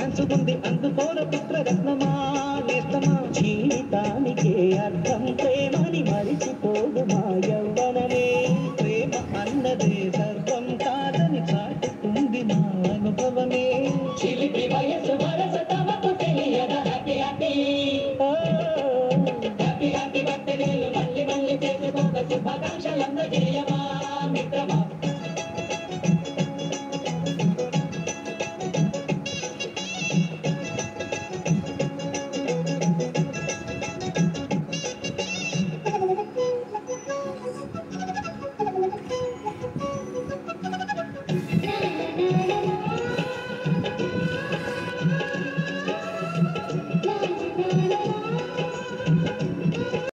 పంచుకుంది అందుకోర పుత్రరత్నమా నేస్తమా జీవితానికే అర్థం ప్రేమని మరిచిపోదు మా యవ్వనమే ప్రేమ అన్నదే సర్వం కాదని చాటుతుంది మా అనుభవమే చిలిపి వయసు వరస తమకు తెలియద హ్యాపీ హ్యాపీ హ్యాపీ హ్యాపీ బర్త్డేలు మళ్ళీ మళ్ళీ చేసుకోక శుభాకాంక్షలందజేయమా మిత్రమా Yeah.